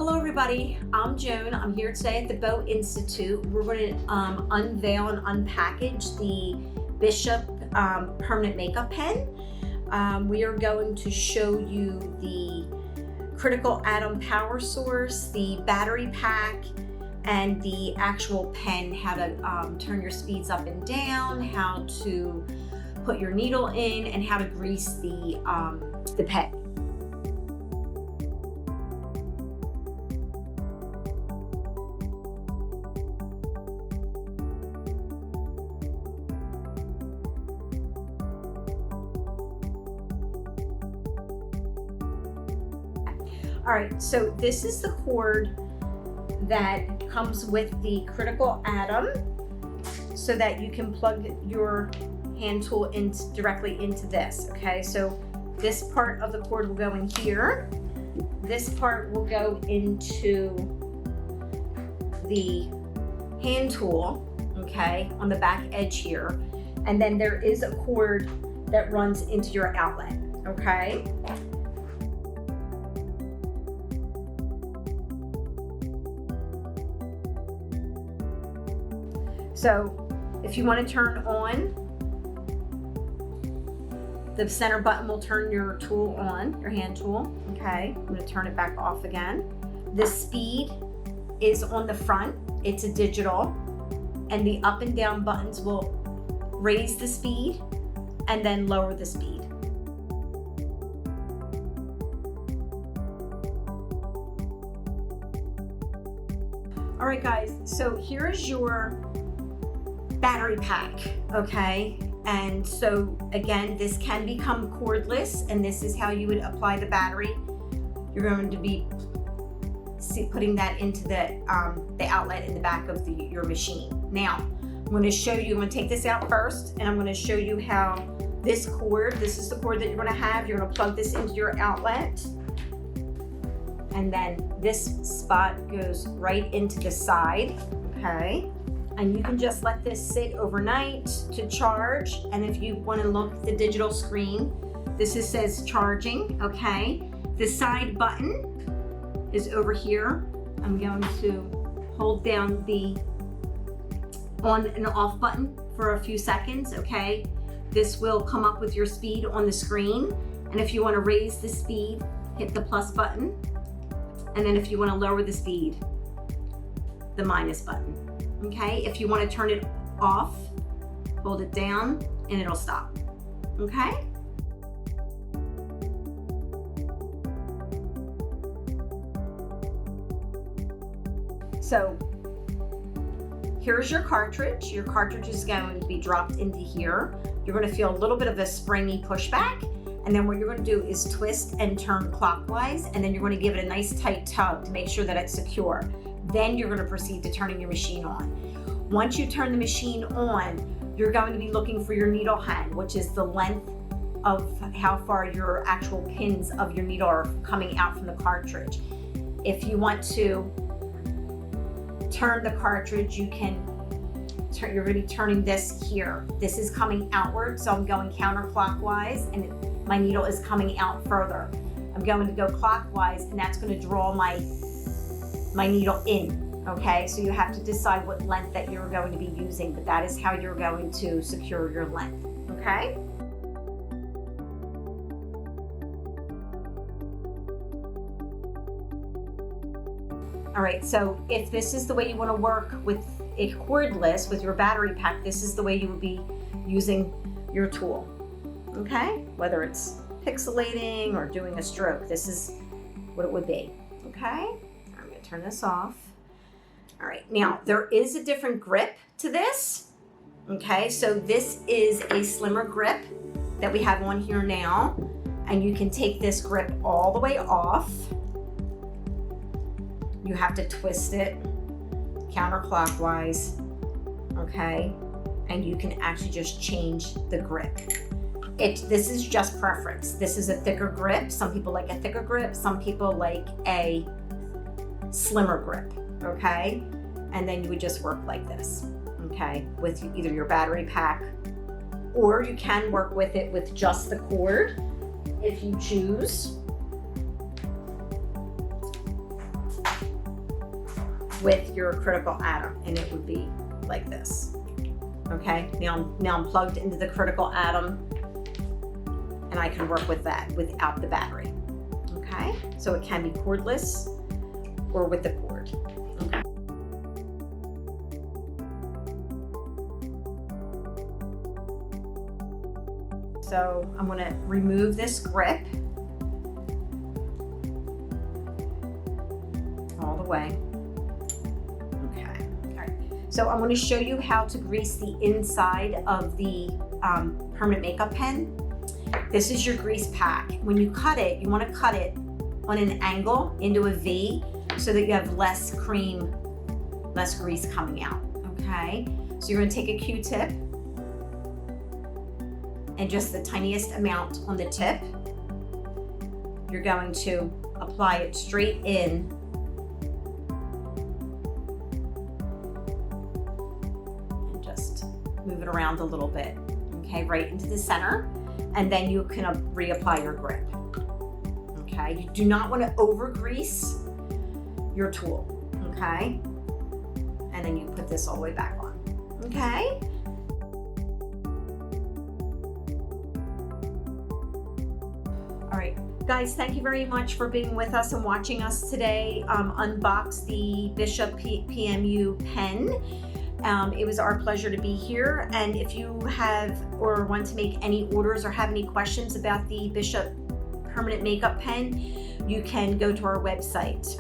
Hello everybody, I'm Joan. I'm here today at the Beau Institute. We're going to unveil and unpackage the Bishop permanent makeup pen. We are going to show you the critical atom power source, the battery pack, and the actual pen, how to turn your speeds up and down, how to put your needle in, and how to grease the pen. All right, so this is the cord that comes with the critical atom so that you can plug your hand tool directly into this, okay? So this part of the cord will go in here. This part will go into the hand tool, okay, on the back edge here. And then there is a cord that runs into your outlet, okay? So if you want to turn on, the center button will turn your tool on, your hand tool, okay? I'm going to turn it back off again. The speed is on the front, it's a digital, and the up and down buttons will raise the speed and then lower the speed. All right guys, so here is your battery pack, okay? And so again, this can become cordless, and this is how you would apply the battery. You're going to be putting that into the outlet in the back of your machine. Now, I'm going to show you, I'm going to take this out first, and I'm going to show you how this cord, this is the cord that you're going to have. You're going to plug this into your outlet, and then this spot goes right into the side, okay? And you can just let this sit overnight to charge. And if you want to look at the digital screen, this says charging, okay? The side button is over here. I'm going to hold down the on and off button for a few seconds, okay? This will come up with your speed on the screen. And if you want to raise the speed, hit the plus button. And then if you want to lower the speed, the minus button. Okay, if you want to turn it off, hold it down and it'll stop, okay? So here's your cartridge. Your cartridge is going to be dropped into here. You're going to feel a little bit of a springy pushback, and then what you're going to do is twist and turn clockwise, and then you're going to give it a nice tight tug to make sure that it's secure. Then you're going to proceed to turning your machine on. Once you turn the machine on, you're going to be looking for your needle head, which is the length of how far your actual pins of your needle are coming out from the cartridge. If you want to turn the cartridge, you can turn, you're going to be turning this here. This is coming outward, so I'm going counterclockwise, and my needle is coming out further. I'm going to go clockwise, and that's going to draw my needle in, okay? So you have to decide what length that you're going to be using, but that is how you're going to secure your length, okay? All right, so if this is the way you want to work with a cordless, with your battery pack, this is the way you would be using your tool, okay? Whether it's pixelating or doing a stroke, this is what it would be, okay? Turn this off. All right, now there is a different grip to this, okay? So this is a slimmer grip that we have on here now, and you can take this grip all the way off. You have to twist it counterclockwise, okay? And you can actually just change the grip. This is just preference. This is a thicker grip. Some people like a thicker grip. Some people like a slimmer grip, okay? And then you would just work like this, okay? With either your battery pack, or you can work with it with just the cord if you choose. with your critical atom, and it would be like this. Okay, now I'm plugged into the critical atom, and I can work with that without the battery. Okay, so it can be cordless or with the cord. Okay. So I'm going to remove this grip all the way. Okay. All right. So I'm going to show you how to grease the inside of the permanent makeup pen. This is your grease pack. When you cut it, you want to cut it on an angle into a V so that you have less cream, less grease coming out. Okay. So you're going to take a Q-tip and just the tiniest amount on the tip. You're going to apply it straight in and just move it around a little bit. Okay, right into the center, and then you can reapply your grip. Okay, you do not want to over grease your tool. Okay, and then you put this all the way back on. Okay. All right, guys, thank you very much for being with us and watching us today unbox the Bishop PMU pen. It was our pleasure to be here. And if you have or want to make any orders or have any questions about the Bishop permanent makeup pen, you can go to our website.